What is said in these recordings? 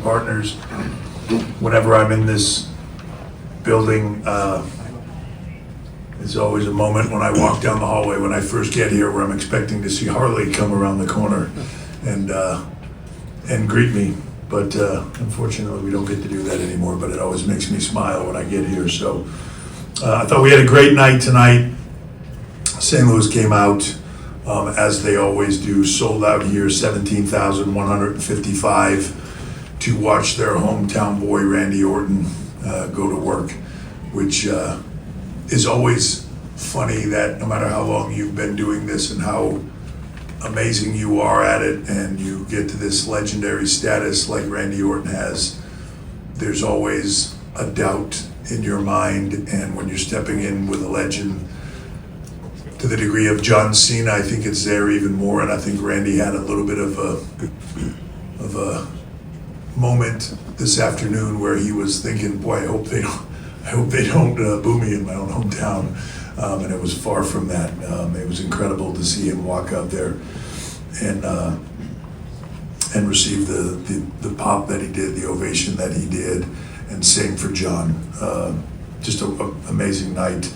partners. Whenever I'm in this building, there's always a moment when I walk down the hallway when I first get here where I'm expecting to see Harley come around the corner and greet me. But unfortunately, we don't get to do that anymore, but it always makes me smile when I get here. So I thought we had a great night tonight. St. Louis came out, as they always do, sold out here, 17,155 to watch their hometown boy, Randy Orton, go to work, which is always funny that no matter how long you've been doing this and how amazing you are at it and you get to this legendary status like Randy Orton has, there's always a doubt in your mind. And when you're stepping in with a legend to the degree of John Cena, I think it's there even more. And I think Randy had a little bit of a moment this afternoon where he was thinking, boy, I hope they don't boo me in my own hometown. And it was far from that. It was incredible to see him walk out there and receive the pop that he did, the ovation that he did, and same for John. Just an amazing night.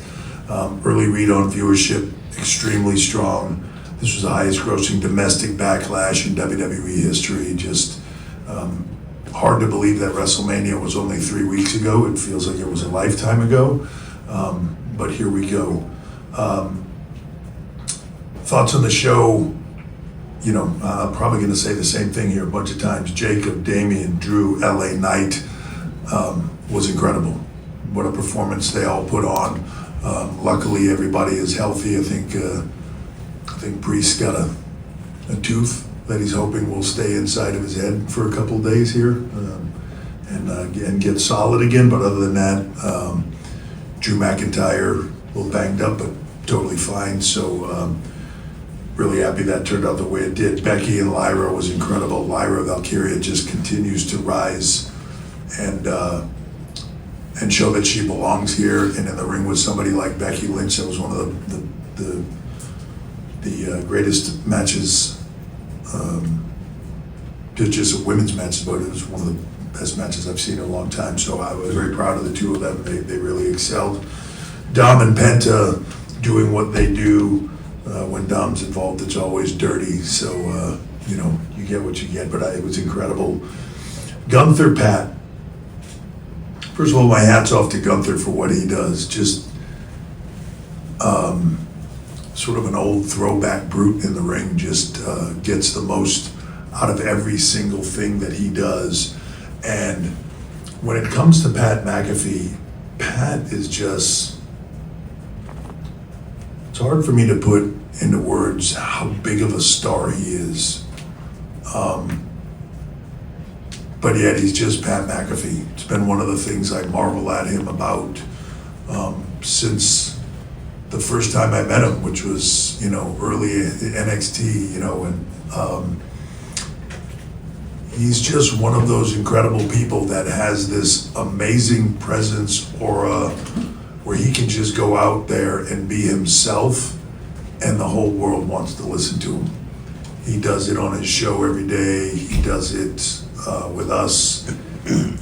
Early read on viewership, extremely strong. This was the highest grossing domestic Backlash in WWE history. Just hard to believe that WrestleMania was only 3 weeks ago. It feels like it was a lifetime ago. But here we go. Thoughts on the show? You know, I'm probably going to say the same thing here a bunch of times. Jacob, Damian, Drew, LA Knight was incredible. What a performance they all put on. Luckily, everybody is healthy. I think Priest got a tooth that he's hoping will stay inside of his head for a couple days here and get solid again. But other than that, Drew McIntyre, a little banged up, but totally fine. So really happy that turned out the way it did. Becky and Lyra was incredible. Lyra Valkyria just continues to rise and show that she belongs here and in the ring with somebody like Becky Lynch. That was one of the greatest matches, just a women's match, but it was one of the best matches I've seen in a long time. So I was very proud of the two of them. They really excelled. Dom and Penta doing what they do. When Dom's involved, it's always dirty. So, you know, you get what you get, but it was incredible. Gunther, Pat. First of all, my hat's off to Gunther for what he does. Just sort of an old throwback brute in the ring, just gets the most out of every single thing that he does. And when it comes to Pat McAfee, Pat is just, it's hard for me to put into words how big of a star he is. But yet he's just Pat McAfee. It's been one of the things I marvel at him about since the first time I met him, which was, you know, early NXT, you know, and he's just one of those incredible people that has this amazing presence, aura, where he can just go out there and be himself and the whole world wants to listen to him. He does it on his show every day. He does it with us.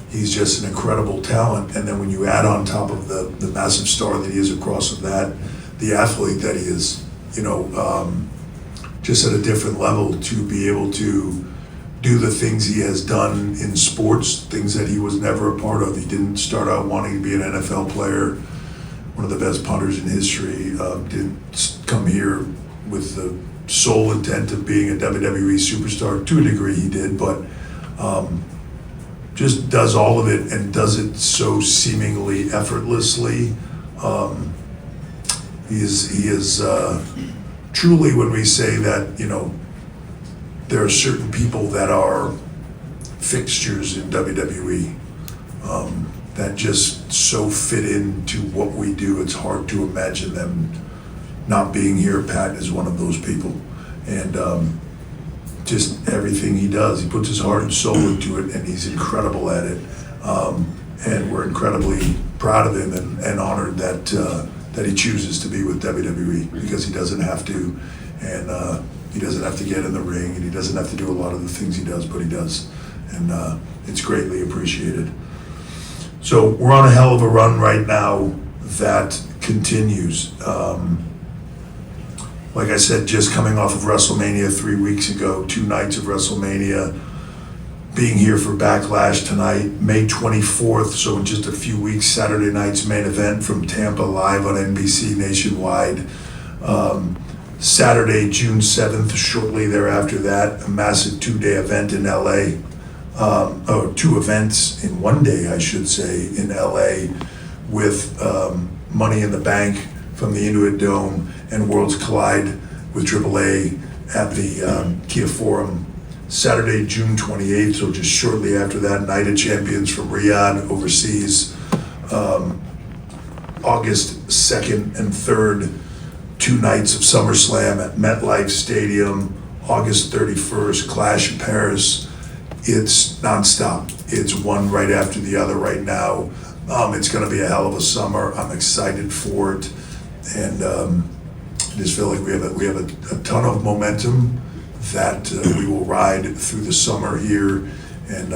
He's just an incredible talent. And then when you add on top of the massive star that he is across of that, the athlete that he is, you know, just at a different level, to be able to do the things he has done in sports, things that he was never a part of. He didn't start out wanting to be an NFL player, one of the best punters in history, didn't come here with the sole intent of being a WWE superstar. To a degree he did, but just does all of it and does it so seemingly effortlessly. He is truly, when we say that, you know, there are certain people that are fixtures in WWE that just so fit into what we do. It's hard to imagine them not being here. Pat is one of those people. And just everything he does, he puts his heart and soul into it, and he's incredible at it. And we're incredibly proud of him and honored that he chooses to be with WWE, because he doesn't have to, and he doesn't have to get in the ring, and he doesn't have to do a lot of the things he does, but he does. and it's greatly appreciated. So we're on a hell of a run right now that continues. Like I said, just coming off of WrestleMania 3 weeks ago, 2 nights of WrestleMania, being here for Backlash tonight, May 24th, so in just a few weeks, Saturday night's main event from Tampa, live on NBC nationwide. Saturday, June 7th, shortly thereafter that, a massive 2-day event in LA. 2 events in 1 day, I should say, in LA with Money in the Bank from the Inuit Dome and Worlds Collide with AAA at the Kia Forum. Saturday, June 28th, so just shortly after that, Night of Champions from Riyadh overseas. August 2nd and 3rd, 2 nights of SummerSlam at MetLife Stadium. August 31st, Clash in Paris. It's nonstop. It's one right after the other right now. It's going to be a hell of a summer. I'm excited for it, and I just feel like we have a ton of momentum that we will ride through the summer here, and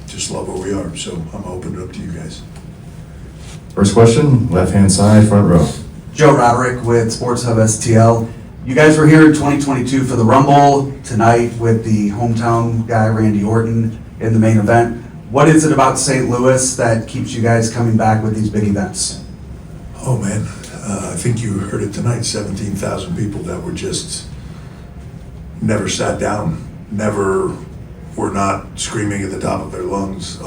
just love where we are. So I'm opening it up to you guys. First question, left-hand side, front row. Joe Roderick with Sports Hub STL. You guys were here in 2022 for the Rumble, tonight with the hometown guy, Randy Orton, in the main event. What is it about St. Louis that keeps you guys coming back with these big events? Oh man, I think you heard it tonight, 17,000 people that were just never sat down, never were not screaming at the top of their lungs.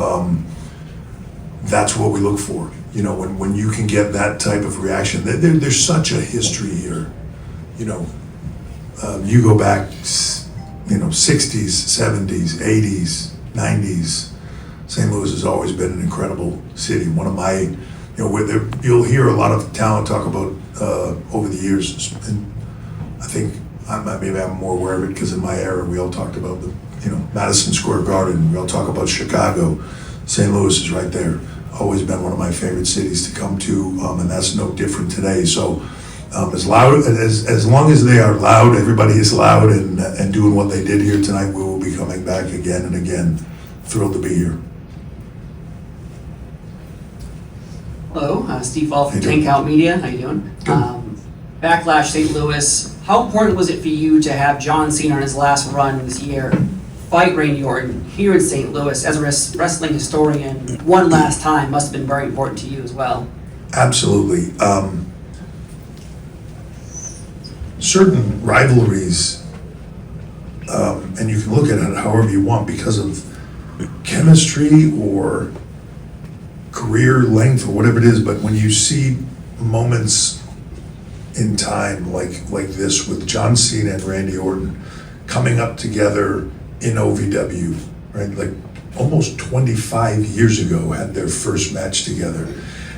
That's what we look for. You know, when you can get that type of reaction, there's such a history here. You know, you go back, 60s, 70s, 80s, 90s. St. Louis has always been an incredible city. One of my, you'll hear a lot of talent talk about over the years, and I think maybe I'm more aware of it because in my era we all talked about the, Madison Square Garden. We all talk about Chicago. St. Louis is right there. Always been one of my favorite cities to come to, and that's no different today. So. As long as they are loud, everybody is loud and doing what they did here tonight, we will be coming back again and again. Thrilled to be here. Hello, Steve Fall from 10 Count Media. How you doing? Backlash St. Louis. How important was it for you to have John Cena on his last run this year fight Randy Orton here in St. Louis? As a wrestling historian, one last time must have been very important to you as well. Absolutely. Certain rivalries, and you can look at it however you want because of chemistry or career length or whatever it is, but when you see moments in time like this with John Cena and Randy Orton coming up together in OVW, right? Like almost 25 years ago had their first match together.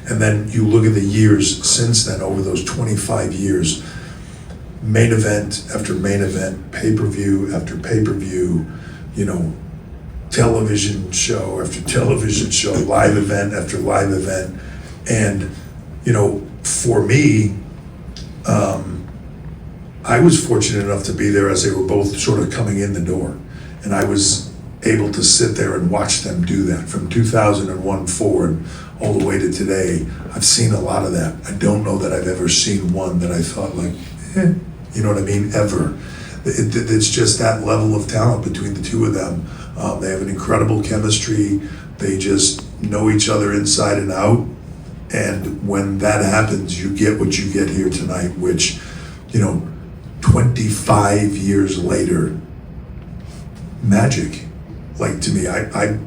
And then you look at the years since then, over those 25 years, main event after main event, pay-per-view after pay-per-view, television show after television show, live event after live event. And, for me, I was fortunate enough to be there as they were both sort of coming in the door. And I was able to sit there and watch them do that from 2001 forward all the way to today. I've seen a lot of that. I don't know that I've ever seen one that I thought you know what I mean, ever. It's just that level of talent between the two of them. They have an incredible chemistry. They just know each other inside and out. And when that happens, you get what you get here tonight, which, 25 years later, magic. Like, to me, I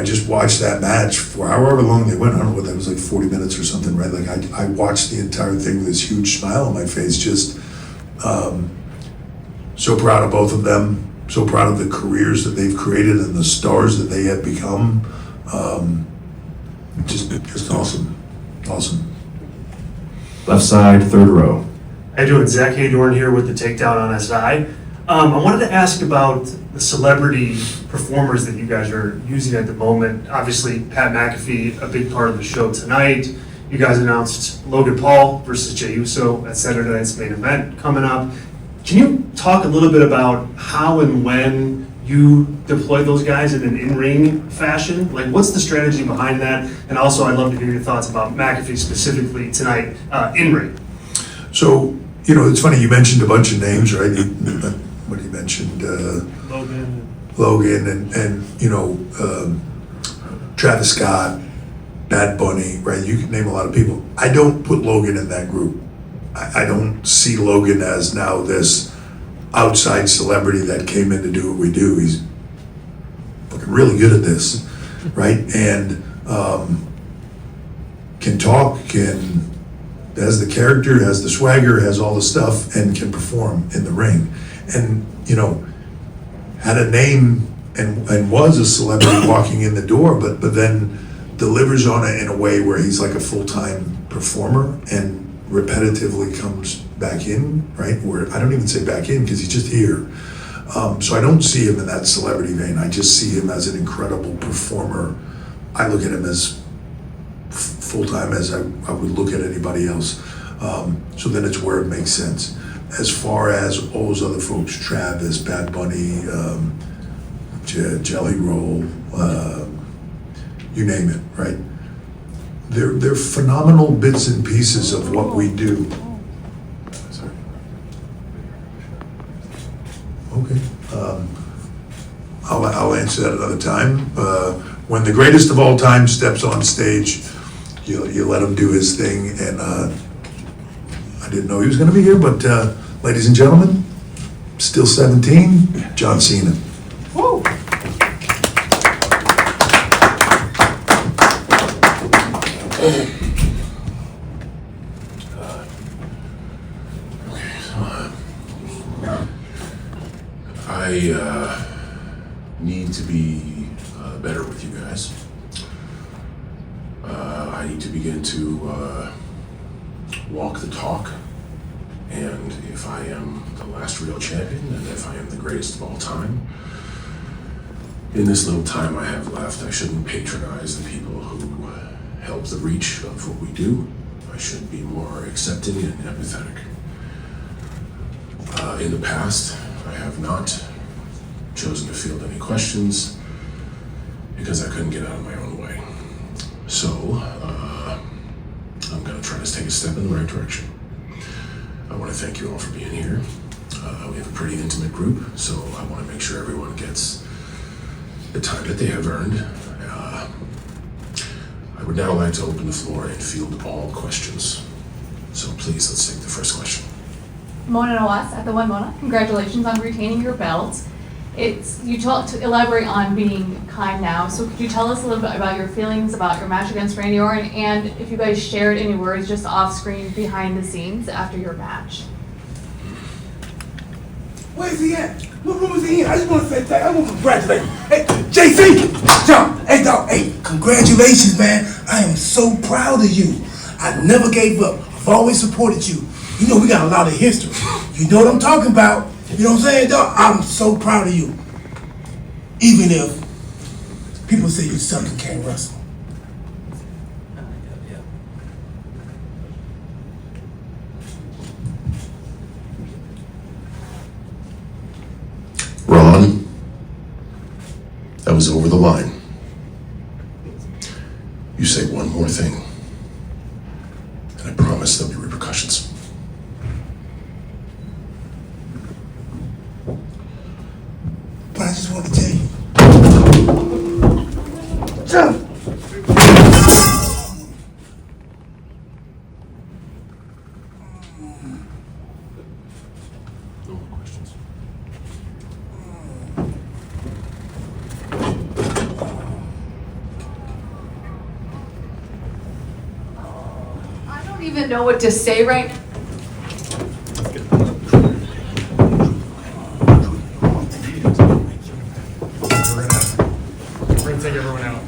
just watched that match for however long they went. I don't know what that was, like 40 minutes or something, right? Like I watched the entire thing with this huge smile on my face. Just so proud of both of them. So proud of the careers that they've created and the stars that they have become. Just awesome. Awesome. Left side, third row. How you doing? Zach Haydorn here with the Takedown on SI. I wanted to ask about the celebrity performers that you guys are using at the moment. Obviously, Pat McAfee, a big part of the show tonight. You guys announced Logan Paul versus Jey Uso at Saturday night's main event coming up. Can you talk a little bit about how and when you deploy those guys in an in-ring fashion? Like, what's the strategy behind that? And also, I'd love to hear your thoughts about McAfee specifically tonight, in-ring. So, you know, it's funny, you mentioned a bunch of names, right? What you mentioned, Logan and you know, Travis Scott, Bad Bunny, right? You can name a lot of people. I don't put Logan in that group. I don't see Logan as now this outside celebrity that came in to do what we do. He's fucking really good at this, right? And can talk, has the character, has the swagger, has all the stuff, and can perform in the ring. And, you know, had a name and was a celebrity walking in the door, but then delivers on it in a way where he's like a full-time performer and repetitively comes back in, right? Where I don't even say back in because he's just here. So I don't see him in that celebrity vein. I just see him as an incredible performer. I look at him as full-time as I would look at anybody else. So then it's where it makes sense. As far as all those other folks, Travis, Bad Bunny, Jelly Roll, you name it, right? They're phenomenal bits and pieces of what we do. Sorry. Okay. I'll answer that another time. When the greatest of all time steps on stage, you let him do his thing. And I didn't know he was going to be here, but ladies and gentlemen, still 17, John Cena. Woo! I need to be better with you guys. I need to begin to walk the talk. And if I am the last real champion, and if I am the greatest of all time, in this little time I have left, I shouldn't patronize the people who help the reach of what we do. I should be more accepting and empathetic. In the past, I have not chosen to field any questions because I couldn't get out of my own way. So, I'm going to try to take a step in the right direction. I want to thank you all for being here. We have a pretty intimate group, so I want to make sure everyone gets the time that they have earned. I would now like to open the floor and field all questions. So please, let's take the first question. Mona Nawaz at the One Mona. Congratulations on retaining your belt. You talked to elaborate on being kind now. So could you tell us a little bit about your feelings about your match against Randy Orton, and if you guys shared any words just off screen behind the scenes after your match? Where's he at? What room is he in? I just want to say thank. I want to congratulate. Hey, JC, John. Hey, dog. Hey, congratulations, man. I am so proud of you. I never gave up. I've always supported you. You know we got a lot of history. You know what I'm talking about. You know what I'm saying, dog? I'm so proud of you. Even if people say you suck and can't wrestle. Ron, that was over the line. You say one more thing, and I promise there'll be repercussions. But I just want to tell you. John. No more questions. I don't even know what to say right now. We're gonna take everyone out.